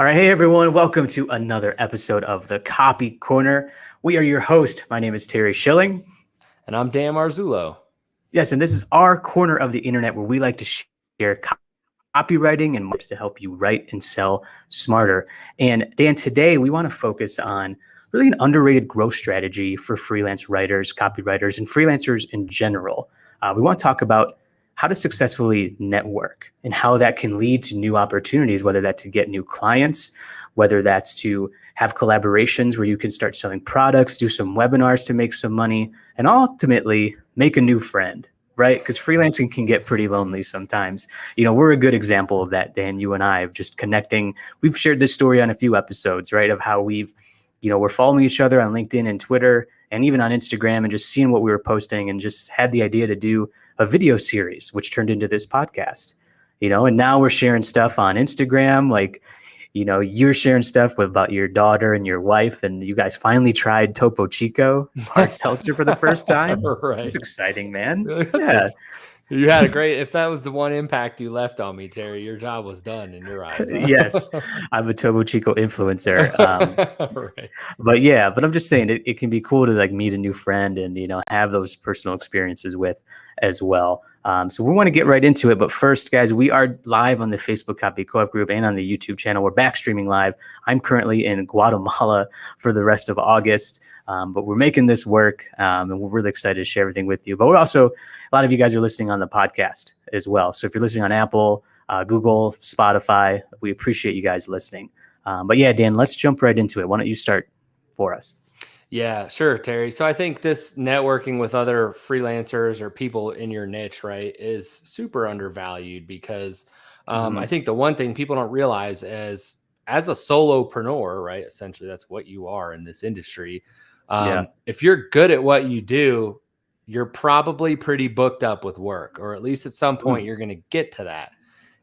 All right. Hey, everyone. Welcome to another episode of the Copy Corner. We are your host. My name is Terry Schilling. And I'm Dan Marzullo. Yes, and this is our corner of the internet where we like to share copywriting and tips to help you write and sell smarter. And Dan, today we want to focus on really an underrated growth strategy for freelance writers, copywriters, and freelancers in general. We want to talk about how to successfully network and how that can lead to new opportunities, whether that's to get new clients, whether that's to have collaborations where you can start selling products, do some webinars to make some money, and ultimately make a new friend, right? Because freelancing can get pretty lonely sometimes. You know, we're a good example of that, Dan, you and I, of just connecting. We've shared this story on a few episodes, right? Of how we're following each other on LinkedIn and Twitter and even on Instagram and just seeing what we were posting and just had the idea to do a video series, which turned into this podcast, and now we're sharing stuff on Instagram. Like, you're sharing stuff about your daughter and your wife, and you guys finally tried Topo Chico hard seltzer for the first time. Right. It's exciting, man. Yeah. You had a great, if that was the one impact you left on me, Terry, your job was done in your eyes. Huh? Yes, I'm a Topo Chico influencer. Right. But I'm just saying it can be cool to like meet a new friend and, have those personal experiences with as well. So we want to get right into it. But first, guys, we are live on the Facebook Copy Co-op group and on the YouTube channel. We're back streaming live. I'm currently in Guatemala for the rest of August. But we're making this work, and we're really excited to share everything with you. But we're also, a lot of you guys are listening on the podcast as well. So if you're listening on Apple, Google, Spotify, we appreciate you guys listening. But yeah, Dan, let's jump right into it. Why don't you start for us? Yeah, sure, Terry. So I think this networking with other freelancers or people in your niche, right, is super undervalued because I think the one thing people don't realize is as a solopreneur, right, essentially that's what you are in this industry. If you're good at what you do, you're probably pretty booked up with work, or at least at some point you're going to get to that.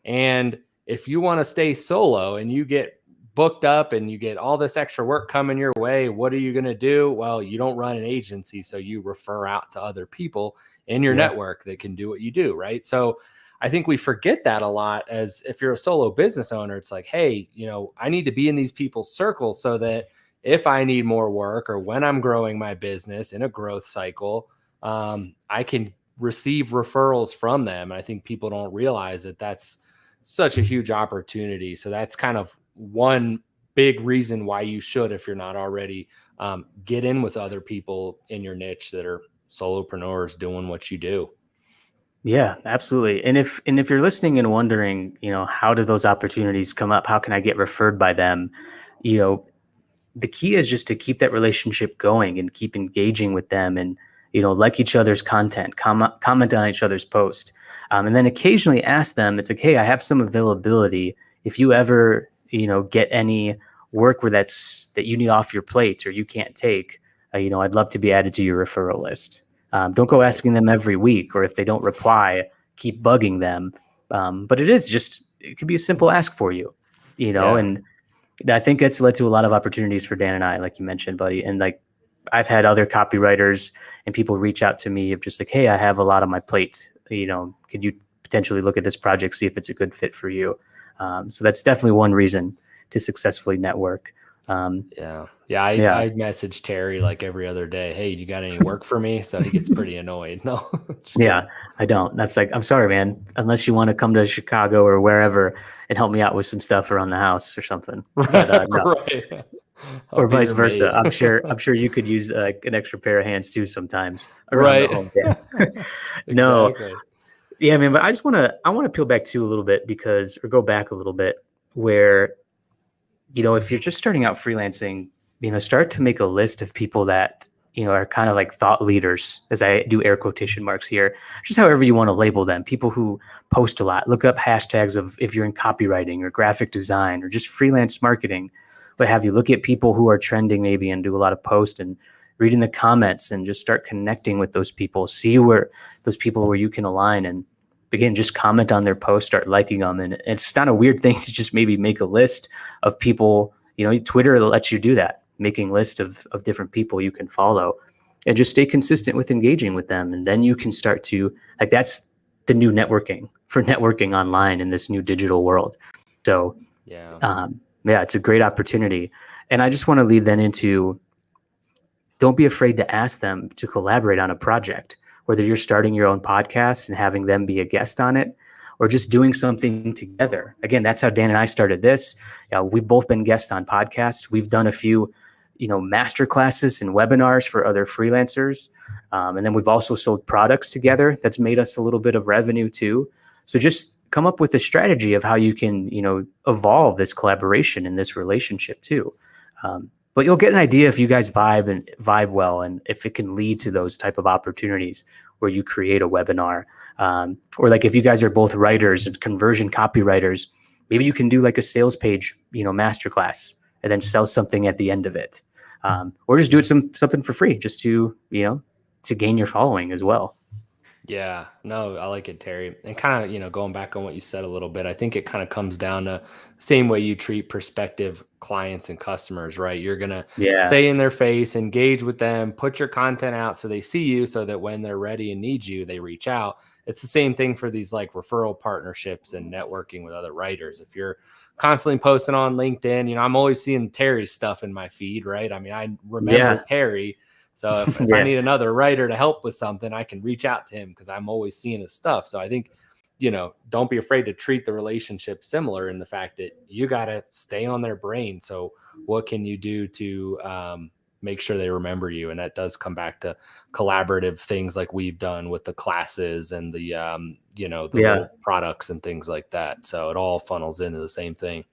And if you want to stay solo and you get booked up and you get all this extra work coming your way, what are you going to do? Well, you don't run an agency, so you refer out to other people in your network that can do what you do, right? So I think we forget that a lot. As if you're a solo business owner, it's like, hey, I need to be in these people's circles so that if I need more work or when I'm growing my business in a growth cycle, I can receive referrals from them. And I think people don't realize that that's such a huge opportunity. So that's kind of one big reason why you should, if you're not already, get in with other people in your niche that are solopreneurs doing what you do. Yeah, absolutely. And if you're listening and wondering, how do those opportunities come up? How can I get referred by them? The key is just to keep that relationship going and keep engaging with them and, like each other's content, comment on each other's post. And then occasionally ask them, it's like, hey, I have some availability. If you ever, get any work that you need off your plate or you can't take, I'd love to be added to your referral list. Don't go asking them every week, or if they don't reply, keep bugging them. But it could be a simple ask for you, and I think it's led to a lot of opportunities for Dan and I, like you mentioned, buddy. And like, I've had other copywriters and people reach out to me of just like, hey, I have a lot on my plate. Could you potentially look at this project, see if it's a good fit for you? So that's definitely one reason to successfully network. I message Terry like every other day. Hey, you got any work for me? So he gets pretty annoyed. No. I don't. That's like, I'm sorry, man, unless you want to come to Chicago or wherever and help me out with some stuff around the house or something. But, no. Right. Or vice versa. I'm sure you could use an extra pair of hands too sometimes around the home. Exactly. No. Yeah, man, but I want to peel back too a little bit or go back a little bit where, if you're just starting out freelancing, start to make a list of people that, are kind of like thought leaders, as I do air quotation marks here, just however you want to label them, people who post a lot. Look up hashtags of if you're in copywriting or graphic design or just freelance marketing, what have you. Look at people who are trending maybe and do a lot of posts and reading the comments and just start connecting with those people. See where those people where you can align and again, just comment on their posts, start liking them. And it's not a weird thing to just maybe make a list of people, Twitter lets you do that, making lists of different people you can follow and just stay consistent with engaging with them. And then you can start to, like, that's the new networking for networking online in this new digital world. So Yeah, it's a great opportunity. And I just want to lead then into, don't be afraid to ask them to collaborate on a project, whether you're starting your own podcast and having them be a guest on it, or just doing something together. Again, that's how Dan and I started this. We've both been guests on podcasts. We've done a few, master classes and webinars for other freelancers. And then we've also sold products together. That's made us a little bit of revenue too. So just come up with a strategy of how you can, evolve this collaboration in this relationship too. But you'll get an idea if you guys vibe well, and if it can lead to those type of opportunities where you create a webinar, or like if you guys are both writers and conversion copywriters, maybe you can do like a sales page, masterclass, and then sell something at the end of it, or just do it something for free, just to to gain your following as well. Yeah, no, I like it, Terry. And kind of, going back on what you said a little bit, I think it kind of comes down to the same way you treat prospective clients and customers, right? You're going to stay in their face, engage with them, put your content out so they see you, so that when they're ready and need you, they reach out. It's the same thing for these like referral partnerships and networking with other writers. If you're constantly posting on LinkedIn, I'm always seeing Terry's stuff in my feed, right? I mean, I remember Terry. So if I need another writer to help with something, I can reach out to him because I'm always seeing his stuff. So I think, don't be afraid to treat the relationship similar in the fact that you got to stay on their brain. So what can you do to make sure they remember you? And that does come back to collaborative things like we've done with the classes and the, little products and things like that. So it all funnels into the same thing.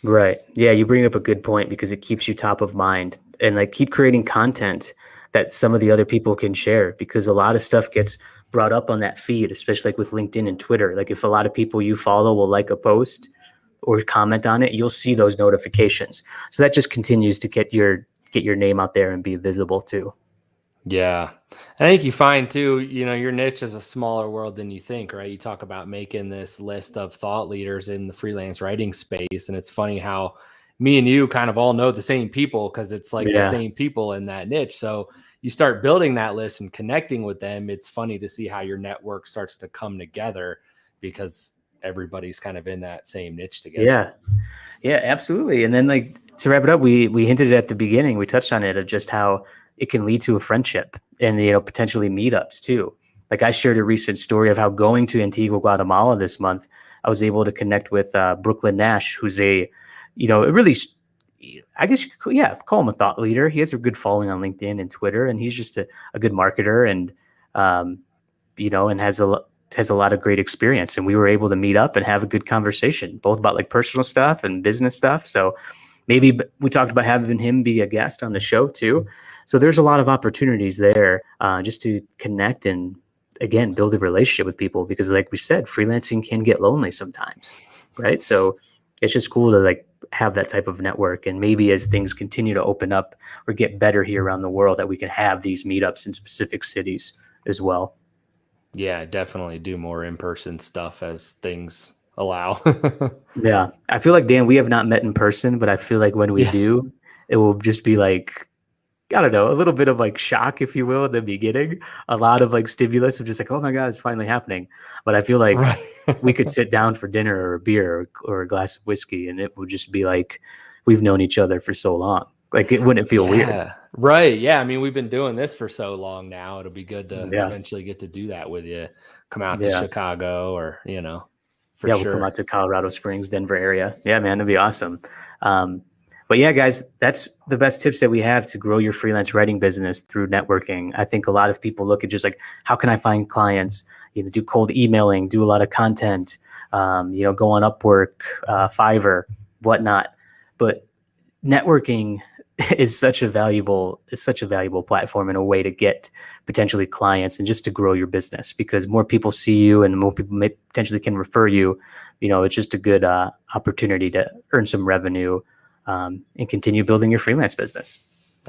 Right. Yeah. You bring up a good point because it keeps you top of mind, and like keep creating content that some of the other people can share, because a lot of stuff gets brought up on that feed, especially like with LinkedIn and Twitter. Like if a lot of people you follow will like a post or comment on it, you'll see those notifications. So that just continues to get your name out there and be visible too. Yeah. I think you find too, your niche is a smaller world than you think, right? You talk about making this list of thought leaders in the freelance writing space. And it's funny how me and you kind of all know the same people, because it's like the same people in that niche. So you start building that list and connecting with them. It's funny to see how your network starts to come together, because everybody's kind of in that same niche together. Yeah. Yeah, absolutely. And then like to wrap it up, we hinted it at the beginning, we touched on it, of just how it can lead to a friendship and, potentially meetups too. Like I shared a recent story of how going to Antigua, Guatemala this month, I was able to connect with Brooklyn Nash, who's a really, I guess you could, call him a thought leader. He has a good following on LinkedIn and Twitter, and he's just a good marketer, and, and has a lot of great experience. And we were able to meet up and have a good conversation, both about like personal stuff and business stuff. So maybe we talked about having him be a guest on the show too. So there's a lot of opportunities there just to connect and, again, build a relationship with people, because like we said, freelancing can get lonely sometimes, right? So it's just cool to like have that type of network. And maybe as things continue to open up or get better here around the world, that we can have these meetups in specific cities as well. Yeah, definitely do more in-person stuff as things allow. Yeah. I feel like, Dan, we have not met in person, but I feel like when we do, it will just be like, I don't know, a little bit of like shock, if you will, in the beginning. A lot of like stimulus of just like, oh my God, it's finally happening. But I feel like we could sit down for dinner or a beer or a glass of whiskey, and it would just be like, we've known each other for so long. Like it wouldn't feel weird. Right. Yeah. I mean, we've been doing this for so long now. It'll be good to eventually get to do that with you. Come out to Chicago, or, for sure. We'll come out to Colorado Springs, Denver area. Yeah, man, it'd be awesome. But yeah, guys, that's the best tips that we have to grow your freelance writing business through networking. I think a lot of people look at just like, how can I find clients? Do cold emailing, do a lot of content, go on Upwork, Fiverr, whatnot. But networking is such a valuable platform and a way to get potentially clients and just to grow your business, because more people see you and more people may potentially can refer you. It's just a good opportunity to earn some revenue and continue building your freelance business.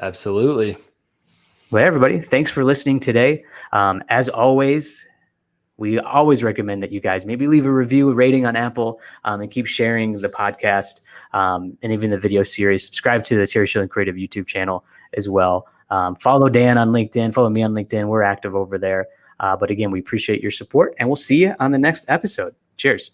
Absolutely. Well, everybody, thanks for listening today. As always, we always recommend that you guys maybe leave a review, a rating on Apple, and keep sharing the podcast and even the video series. Subscribe to the Terry Schilling Creative YouTube channel as well. Follow Dan on LinkedIn. Follow me on LinkedIn. We're active over there. But again, we appreciate your support, and we'll see you on the next episode. Cheers.